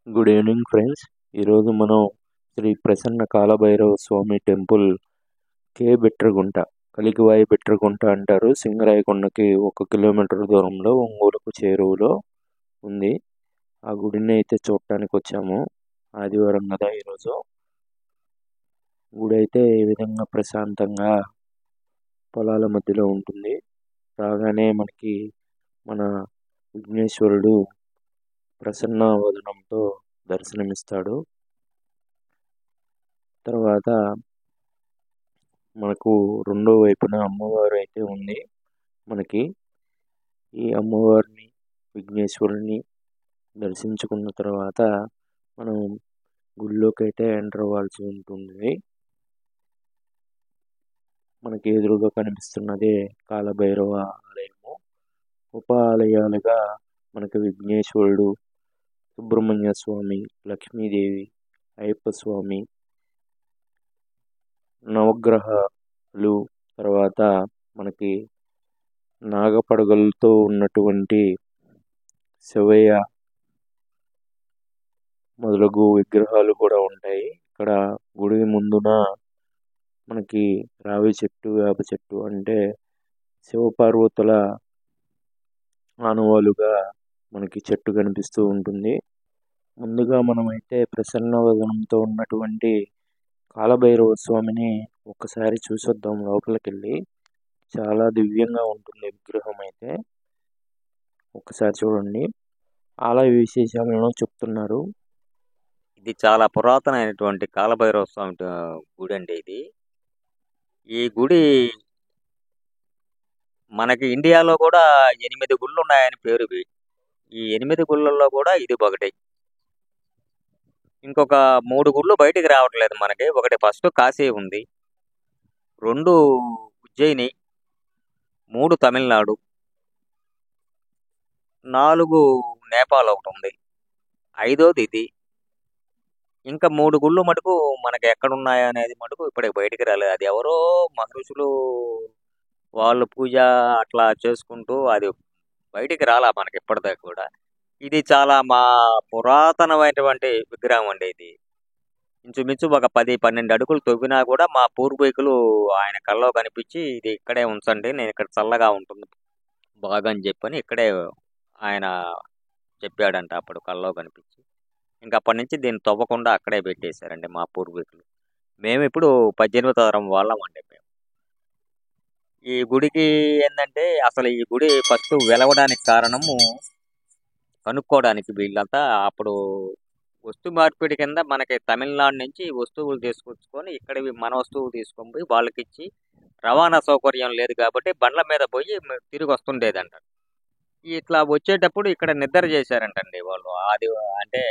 Good evening friends. ఈరోజు మనం శ్రీ ప్రసన్న కాలభైరవ స్వామి temple Bitragunta, Kalikivayi Bitragunta అంటారు. సింగరాయకొండకి 1 కిలోమీటర్ దూరంలో ఒంగోలుకు చేరువలో ఉంది. ఆ గుడిని అయితే చూడటానికి వచ్చాము. ఆదివారం కదా ఈరోజు. గుడి అయితే ఈ విధంగా ప్రశాంతంగా పొలాల మధ్యలో ఉంటుంది. రాగానే మనకి మన విఘ్నేశ్వరుడు ప్రసన్న వదనంతో దర్శనమిస్తాడు. తర్వాత మనకు రెండో వైపున అమ్మవారు అయితే ఉంది. మనకి ఈ అమ్మవారిని, విఘ్నేశ్వరుని దర్శించుకున్న తర్వాత మనం గుడిలోకి అయితే ఎంటర్ అవ్వాల్సి ఉంటుంది. మనకి ఎదురుగా కనిపిస్తున్నదే కాలభైరవ ఆలయము. ఉప ఆలయాలుగా మనకి విఘ్నేశ్వరుడు, సుబ్రహ్మణ్య స్వామి, లక్ష్మీదేవి, అయ్యప్ప స్వామి, నవగ్రహాలు, తర్వాత మనకి నాగపడగలతో ఉన్నటువంటి శివయ్య మొదలగు విగ్రహాలు కూడా ఉంటాయి. ఇక్కడ గుడి ముందున మనకి రావి చెట్టు, వేప చెట్టు అంటే శివపార్వతుల ఆనవాలుగా మనకి చెట్టు కనిపిస్తూ ఉంటుంది. ముందుగా మనమైతే ప్రసన్న వదనంతో ఉన్నటువంటి కాలభైరవ స్వామిని ఒక్కసారి చూసొద్దాం లోపలికి వెళ్ళి. చాలా దివ్యంగా ఉంటుంది విగ్రహం అయితే. ఒక్కసారి చూడండి. ఆలయ విశేషాలను చెప్తున్నారు. ఇది చాలా పురాతనమైనటువంటి కాలభైరవ స్వామి గుడి అండి ఇది. ఈ గుడి మనకి ఇండియాలో కూడా 8 గుళ్ళు ఉన్నాయని పేరు. ఈ 8 గుళ్ళల్లో కూడా ఇది ఒకటి. ఇంకొక 3 గుళ్ళు బయటికి రావట్లేదు మనకి. ఒకటి ఫస్ట్ కాశీ ఉంది, 2 ఉజ్జయిని, 3 తమిళనాడు, 4 నేపాల్ ఒకటి ఉంది, 5వది ఇది. ఇంకా 3 గుళ్ళు మటుకు మనకి ఎక్కడున్నాయో అనేది మటుకు ఇప్పటికి బయటికి రాలేదు. అది ఎవరో మహర్షులు వాళ్ళు పూజ అట్లా చేసుకుంటూ అది బయటికి రాలా మనకి ఇప్పటిదాకా కూడా. ఇది చాలా మా పురాతనమైనటువంటి విగ్రహం అండి ఇది. ఇంచుమించు ఒక 10-12 అడుగులు తవ్వినా కూడా మా పూర్వీకులు ఆయన కల్లో కనిపించి ఇది ఇక్కడే ఉంచండి, నేను ఇక్కడ చల్లగా ఉంటుంది బాగా అని చెప్పని ఇక్కడే ఆయన చెప్పాడంట అప్పుడు కల్లో కనిపించి. ఇంకా అప్పటి నుంచి దీన్ని తవ్వకుండా అక్కడే పెట్టేశారండి మా పూర్వీకులు. మేము ఇప్పుడు 18వ తరం వాళ్ళం అండి మేము. ఈ గుడికి ఏంటంటే అసలు ఈ గుడి ఫస్ట్ వెలవడానికి కారణము కనుక్కోవడానికి వీళ్ళంతా అప్పుడు వస్తు మార్పిడి కింద మనకి తమిళనాడు నుంచి వస్తువులు తీసుకొచ్చుకొని ఇక్కడివి మన వస్తువులు తీసుకొని పోయి వాళ్ళకి ఇచ్చి, రవాణా సౌకర్యం లేదు కాబట్టి బండ్ల మీద పోయి తిరిగి వస్తుండేదంట. ఇట్లా వచ్చేటప్పుడు ఇక్కడ నిద్ర చేశారంటండి వాళ్ళు. అది అంటే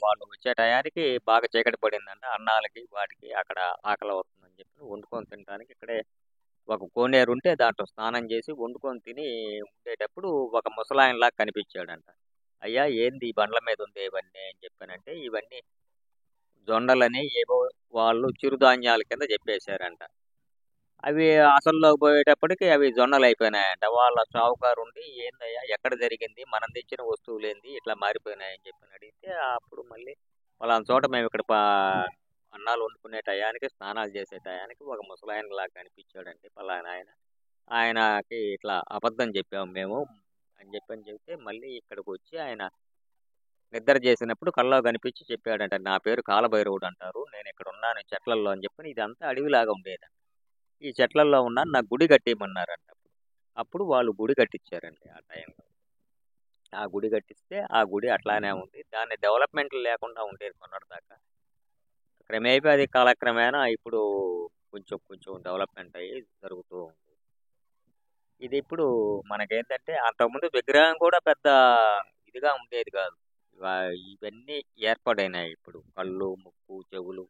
వాళ్ళు వచ్చే టయానికి బాగా చీకటి పడిందంట. అన్నాలకి వాటికి అక్కడ ఆకలి అవుతుందని చెప్పి వండుకొని తినడానికి ఇక్కడే ఒక కోనేరు ఉంటే దాంట్లో స్నానం చేసి వండుకొని తిని ఉండేటప్పుడు ఒక ముసలాయనలా కనిపించాడంట. అయ్యా ఏంది ఈ బండ్ల మీద ఉంది ఇవన్నీ అని చెప్పానంటే, ఇవన్నీ జొండలని ఏవో వాళ్ళు చిరుధాన్యాల కింద చెప్పేశారంట. అవి అసల్లో పోయేటప్పటికి అవి జొన్నలు అయిపోయినాయంట. వాళ్ళ షావుకారు ఉండి ఏందయ్యా ఎక్కడ జరిగింది, మనం తెచ్చిన వస్తువులు ఏంది ఇట్లా మారిపోయినాయని చెప్పి అడిగితే, అప్పుడు మళ్ళీ పలానా చోట మేము ఇక్కడ అన్నాలు వండుకునే టయానికి, స్నానాలు చేసే టయానికి ఒక ముసలాయనలాగా కనిపించాడండి పలానా ఆయన. ఆయనకి ఇట్లా అబద్ధం చెప్పాము మేము అని చెప్తే మళ్ళీ ఇక్కడికి వచ్చి ఆయన నిద్ర చేసినప్పుడు కల్లో కనిపించి చెప్పాడంట, నా పేరు కాలభైరవుడు అంటారు, నేను ఇక్కడ ఉన్నాను చెట్లల్లో అని చెప్పని. ఇదంతా అడవిలాగా ఉండేదంట. ఈ చెట్లల్లో ఉన్నాను, నాకు గుడి కట్టేయమన్నారంట. అప్పుడు వాళ్ళు గుడి కట్టించారండి ఆ టైంలో. ఆ గుడి కట్టిస్తే ఆ గుడి అట్లానే ఉంది. దాన్ని డెవలప్మెంట్ లేకుండా ఉండేది కొన్నటిదాకా. క్రమేపీ అది కాలక్రమేణా ఇప్పుడు కొంచెం కొంచెం డెవలప్మెంట్ అయ్యి జరుగుతూ ఉంది. ఇది ఇప్పుడు మనకేంటంటే అంతకుముందు విగ్రహం కూడా పెద్ద ఇదిగా ఉండేది కాదు. ఇవన్నీ ఏర్పడినాయి ఇప్పుడు. కళ్ళు, ముక్కు, చెవులు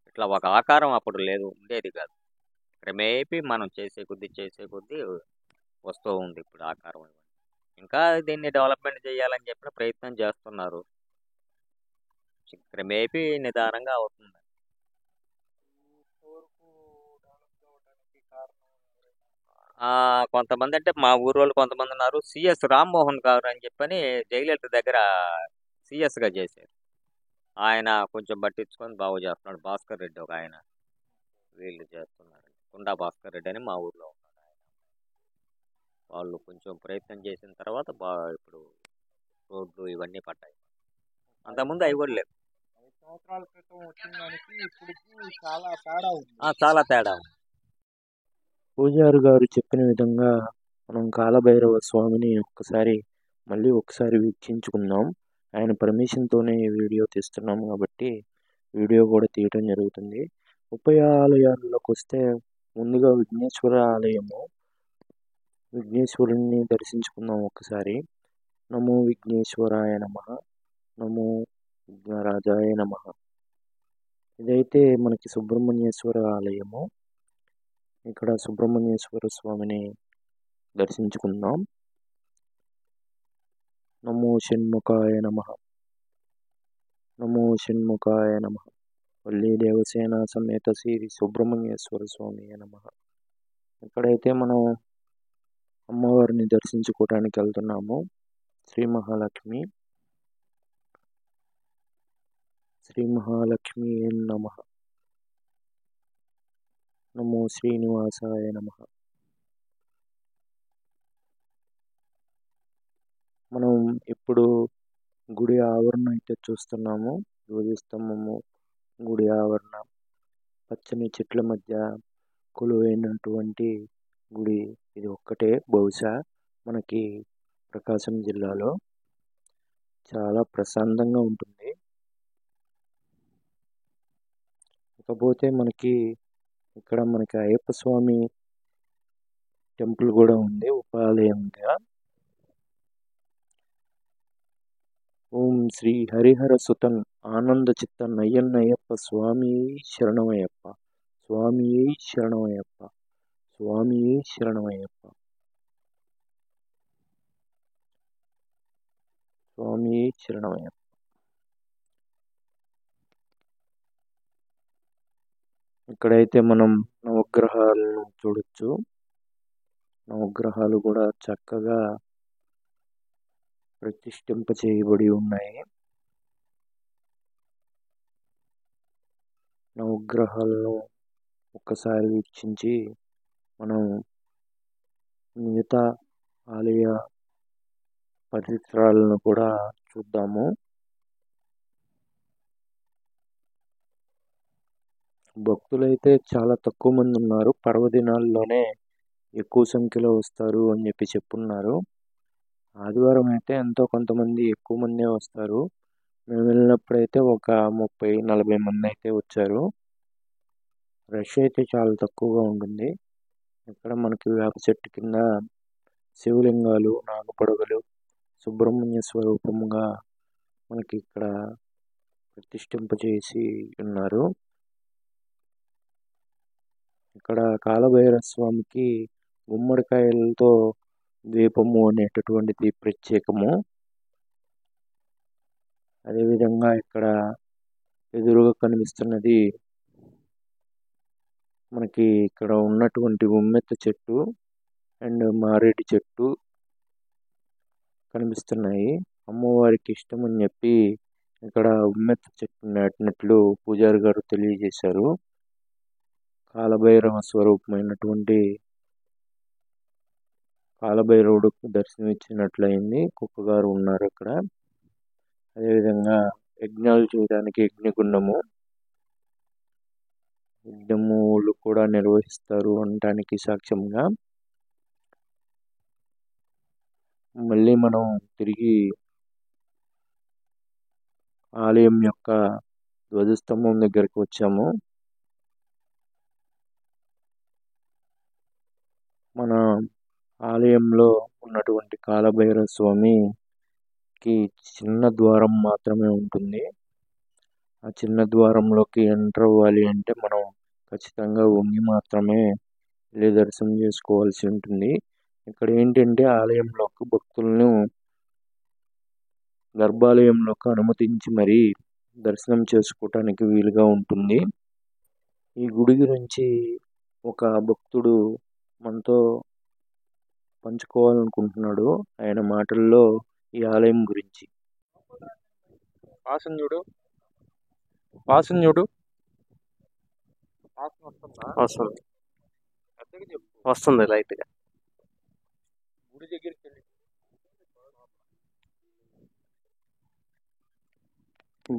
ఇట్లా ఒక ఆకారం అప్పుడు లేదు, ఉండేది కాదు. క్రమేపీ మనం చేసే కొద్దీ వస్తూ ఉంది ఇప్పుడు ఆకారం. ఇంకా దీన్ని డెవలప్మెంట్ చేయాలని చెప్పిన ప్రయత్నం చేస్తున్నారు. క్రమేపీ నిదానంగా అవుతుంది. కొంతమంది అంటే మా ఊరు వాళ్ళు కొంతమంది ఉన్నారు. సిఎస్ రామ్మోహన్ గారు అని చెప్పని జయలలిత దగ్గర సిఎస్గా చేశారు. ఆయన కొంచెం పట్టించుకొని బాగు చేస్తున్నాడు. భాస్కర్ రెడ్డి ఒక ఆయన, వీళ్ళు చేస్తున్నారు. కుండా భాస్కర్ రెడ్డి అని మా ఊర్లో ఉన్నాడు ఆయన. వాళ్ళు కొంచెం ప్రయత్నం చేసిన తర్వాత ఇప్పుడు రోడ్లు ఇవన్నీ పడ్డాయి. అంతకుముందు అవి కూడా లేవు. 5 సంవత్సరాల క్రితం వచ్చిన దానికి ఇప్పటికి చాలా తేడా ఉంది. చాలా తేడా ఉంది. పూజారి గారు చెప్పిన విధంగా మనం కాలభైరవ స్వామిని మళ్ళీ ఒకసారి వీక్షించుకుందాం. ఆయన పర్మిషన్తోనే ఈ వీడియో తీస్తున్నాం కాబట్టి వీడియో కూడా తీయటం జరుగుతుంది. ఉభయ ఆలయాల్లోకి వస్తే ముందుగా విఘ్నేశ్వర ఆలయము, విఘ్నేశ్వరుణ్ణి దర్శించుకుందాం ఒకసారి. నమో విఘ్నేశ్వరాయ నమః, నమో విఘ్నరాజాయ నమః. ఇదైతే మనకి సుబ్రహ్మణ్యేశ్వర ఆలయము. ఇక్కడ సుబ్రహ్మణ్యేశ్వర స్వామిని దర్శించుకుందాం. నమో షణ్ముఖాయ నమః, నమో షణ్ముఖాయ నమః. వల్లీ దేవసేన సమేత శ్రీ సుబ్రహ్మణ్యేశ్వర స్వామి నమః. ఇక్కడైతే మనం అమ్మవారిని దర్శించుకోవడానికి వెళ్తున్నాము. శ్రీ మహాలక్ష్మి, శ్రీ మహాలక్ష్మి నమః. నమో శ్రీనివాసాయ నమః. మనం ఇప్పుడు గుడి ఆవరణ అయితే చూస్తున్నాము. ధ్వజస్తంభము, గుడి ఆవరణ, పచ్చని చెట్ల మధ్య కొలువైనటువంటి గుడి ఇది ఒక్కటే బహుశా మనకి ప్రకాశం జిల్లాలో. చాలా ప్రశాంతంగా ఉంటుంది. ఇకపోతే ఇక్కడ మనకి అయ్యప్ప స్వామి టెంపుల్ కూడా ఉంది ఉపాలయంగా. ఓం శ్రీ హరిహర సుతన్ ఆనంద చిత్తన్ అయ్యప్ప స్వామి శరణమయ్యప్ప, స్వామి శరణమయ్యప్ప, స్వామి శరణమయ్యప్ప, స్వామి శరణమయ్యప్ప. ఇక్కడైతే మనం నవగ్రహాలను చూడొచ్చు. నవగ్రహాలు కూడా చక్కగా ప్రతిష్ఠింప చేయబడి ఉన్నాయి. నవగ్రహాలను ఒక్కసారి వీక్షించి మనం మిగతా ఆలయ పరిసరాలను కూడా చూద్దాము. భక్తులైతే చాలా తక్కువ మంది ఉన్నారు. పర్వదినాల్లోనే ఎక్కువ సంఖ్యలో వస్తారు అని చెప్పున్నారు. ఆదివారం అయితే ఎంతో కొంతమంది ఎక్కువ మందే వస్తారు. మేము వెళ్ళినప్పుడైతే ఒక 30-40 మంది అయితే వచ్చారు. రష్ అయితే చాలా తక్కువగా ఉంటుంది. ఇక్కడ మనకి వేప చెట్టు కింద శివలింగాలు, నాగపడగలు, సుబ్రహ్మణ్య స్వరూపముగా మనకి ఇక్కడ ప్రతిష్ఠింపజేసి ఉన్నారు. ఇక్కడ కాలభైరవ స్వామికి గుమ్మడికాయలతో దీపము అనేటటువంటిది ప్రత్యేకము. అదేవిధంగా ఇక్కడ ఎదురుగా కనిపిస్తున్నది మనకి ఇక్కడ ఉన్నటువంటి ఉమ్మెత్త చెట్టు అండ్ మారేడు చెట్టు కనిపిస్తున్నాయి. అమ్మవారికి ఇష్టం అని చెప్పి ఇక్కడ ఉమ్మెత్త చెట్టు నాటినట్లు పూజారి గారు తెలియజేశారు. కాలభైరవ స్వరూపమైనటువంటి కాలభైరవుడు దర్శనమిచ్చినట్లయింది. కుక్కగారు ఉన్నారు అక్కడ. అదేవిధంగా యజ్ఞాలు చేయడానికి యజ్ఞగుండము, యజ్ఞములు కూడా నిర్వహిస్తారు అనడానికి సాక్ష్యంగా. మళ్ళీ మనం తిరిగి ఆలయం యొక్క ధ్వజస్తంభం దగ్గరికి వచ్చాము. మన ఆలయంలో ఉన్నటువంటి కాలభైరవ స్వామికి చిన్న ద్వారం మాత్రమే ఉంటుంది. ఆ చిన్న ద్వారంలోకి ఎంటర్ అవ్వాలి అంటే మనం ఖచ్చితంగా వంగి మాత్రమే వెళ్ళి దర్శనం చేసుకోవాల్సి ఉంటుంది. ఇక్కడ ఏంటంటే ఆలయంలోకి భక్తులను గర్భాలయంలోకి అనుమతించి మరీ దర్శనం చేసుకోవటానికి వీలుగా ఉంటుంది. ఈ గుడి గురించి ఒక భక్తుడు మనతో పంచుకోవాలనుకుంటున్నాడు. ఆయన మాటల్లో ఈ ఆలయం గురించి. వాసన చూడు. వాసన చూడు. వస్తుంది వస్తుంది లైట్గా. గుడి దగ్గరికి వెళ్ళి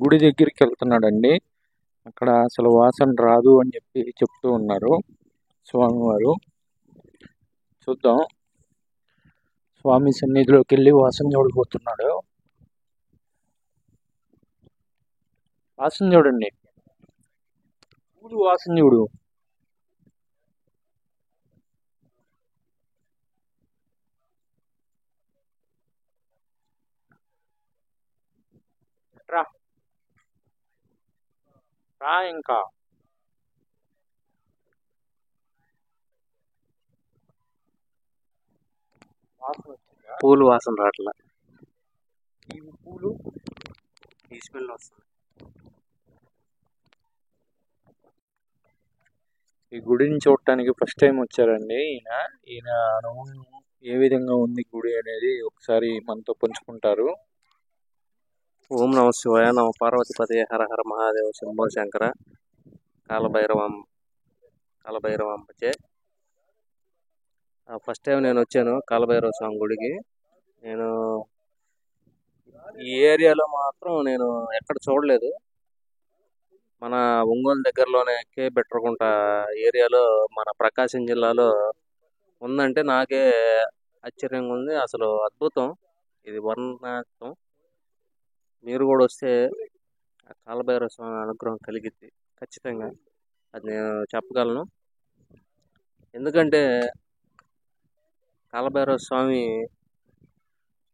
గుడి దగ్గరికి వెళ్తున్నాడండి. అక్కడ అసలు వాసన రాదు అని చెప్పి చెప్తూ ఉన్నారు స్వామివారు. చూద్దాం. స్వామి సన్నిధిలోకి వెళ్ళి వాసన చూడబోతున్నాడు. వాసన చూడండి. పూలు వాసన చూడు. రా ఇంకా. వాసన వచ్చిందా? పూలు వాసన రావట్లా. ఈ పూలు ఈ స్మెల్ వస్తుంది. ఈ గుడిని చూడటానికి ఫస్ట్ టైం వచ్చారండి ఈయన అనుభవం ఏ విధంగా ఉంది గుడి అనేది ఒకసారి మనతో పంచుకుంటారు. ఓం నమ శివాయ, నమ పార్వతిపదే, హర హర మహాదేవ, శంభో శంకర, కాలభైరవంబచే. ఫస్ట్ టైం నేను వచ్చాను కాలభైరవ స్వామి గుడికి. నేను ఈ ఏరియాలో మాత్రం నేను ఎక్కడ చూడలేదు. మన ఒంగోలు దగ్గరలోనే కే బెట్రగుంట ఏరియాలో మన ప్రకాశం జిల్లాలో ఉందంటే నాకే ఆశ్చర్యంగా ఉంది. అసలు అద్భుతం, ఇది వర్ణాతీతం. మీరు కూడా వస్తే ఆ కాలభైరవ స్వామి అనుగ్రహం కలిగిద్ది ఖచ్చితంగా, అది నేను చెప్పగలను. ఎందుకంటే కాలభైరవ స్వామి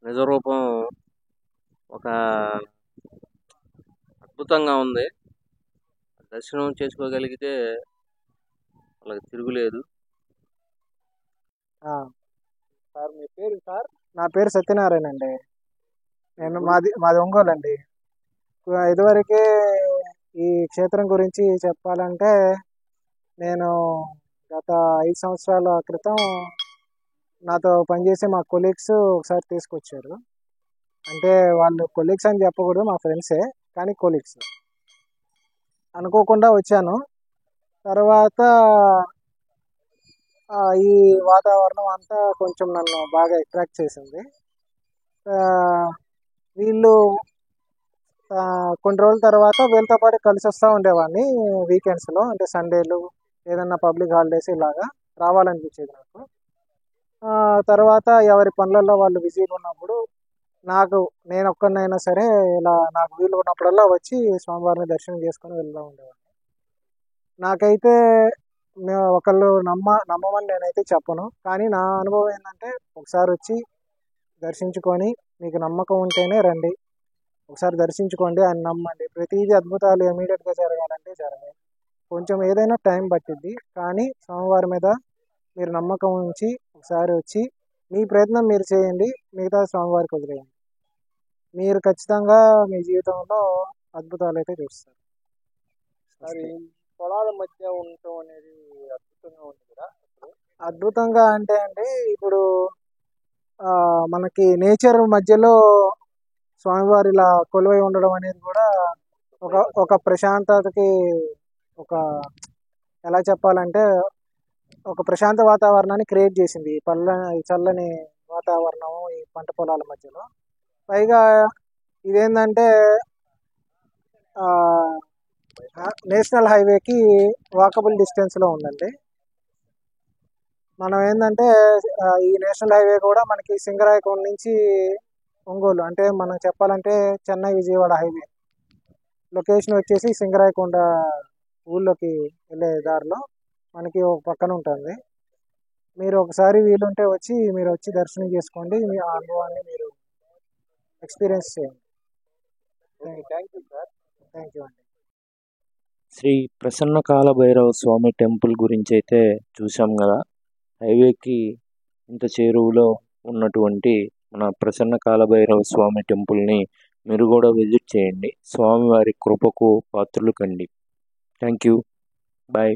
నిజరూపం ఒక అద్భుతంగా ఉంది. దర్శనం చేసుకోగలిగితే వాళ్ళకి తిరుగులేదు. సార్ మీ పేరు సార్? నా పేరు సత్యనారాయణ అండి. మాది ఒంగోలు అండి. ఇదివరకే ఈ క్షేత్రం గురించి చెప్పాలంటే నేను గత 5 సంవత్సరాల క్రితం నాతో పనిచేసే మా కొలీగ్స్ ఒకసారి తీసుకొచ్చారు. అంటే వాళ్ళు కొలీగ్స్ అని చెప్పకూడదు, మా ఫ్రెండ్సే, కానీ కొలీగ్స్. అనుకోకుండా వచ్చాను. తర్వాత ఈ వాతావరణం అంతా కొంచెం నన్ను బాగా అట్రాక్ట్ చేసింది. వీళ్ళు కొన్ని రోజుల తర్వాత వీళ్ళతో పాటు కలిసి వస్తూ ఉండేవాడిని వీకెండ్స్లో, అంటే సండేలు, ఏదన్నా పబ్లిక్ హాలిడేస్ ఇలాగా రావాలనిపించేది నాకు. తర్వాత ఎవరి పనులలో వాళ్ళు బిజీగా ఉన్నప్పుడు నేను ఒక్కడినైనా సరే ఇలా నాకు వీలు ఉన్నప్పుడల్లా వచ్చి స్వామివారిని దర్శనం చేసుకొని వెళ్తూ ఉండేవాడిని. నాకైతే ఒకళ్ళు నమ్మమని నేనైతే చెప్పను, కానీ నా అనుభవం ఏంటంటే ఒకసారి వచ్చి దర్శించుకొని మీకు నమ్మకం ఉంటేనే రండి. ఒకసారి దర్శించుకోండి, ఆయన నమ్మండి. ప్రతిదీ అద్భుతాలు ఇమీడియట్గా జరగాలంటే జరగాలి, కొంచెం ఏదైనా టైం పట్టిద్ది. కానీ స్వామివారి మీద మీరు నమ్మకం ఉంచి ఒకసారి వచ్చి మీ ప్రయత్నం మీరు చేయండి, మిగతా స్వామివారికి వదిలేయండి. మీరు ఖచ్చితంగా మీ జీవితంలో అద్భుతాలు అయితే చూస్తారు. మరి పొలాల మధ్య ఉండటం అనేది అద్భుతంగా ఉంది కదా. అద్భుతంగా అంటే అండి, ఇప్పుడు మనకి నేచర్ మధ్యలో స్వామివారి ఇలా కొలువై ఉండడం అనేది కూడా ఒక ప్రశాంతతకి, ఒక ఎలా చెప్పాలంటే ఒక ప్రశాంత వాతావరణాన్ని క్రియేట్ చేసింది ఈ చల్లని వాతావరణము ఈ పంట పొలాల మధ్యలో. పైగా ఇదేంటంటే నేషనల్ హైవేకి వాకబుల్ డిస్టెన్స్లో ఉందండి. మనం ఏంటంటే ఈ నేషనల్ హైవే కూడా మనకి సింగరాయకొండ నుంచి ఒంగోలు, అంటే మనం చెప్పాలంటే చెన్నై విజయవాడ హైవే లొకేషన్ వచ్చేసి సింగరాయకొండ ఊళ్ళోకి వెళ్ళే దారిలో మనకి ఒక పక్కన ఉంటుంది. మీరు ఒకసారి వీలుంటే మీరు వచ్చి దర్శనం చేసుకోండి, మీ అనుభవాన్ని మీరు ఎక్స్పీరియన్స్ చేయండి. Thank you sir. Thank you అండి. శ్రీ ప్రసన్న కాలభైరవ స్వామి టెంపుల్ గురించి అయితే చూసాం కదా. హైవేకి ఇంత చేరువలో ఉన్నటువంటి మన ప్రసన్న కాలభైరవ స్వామి టెంపుల్ని మీరు కూడా విజిట్ చేయండి. స్వామివారి కృపకు పాత్రులు కండి. Thank you. బాయ్.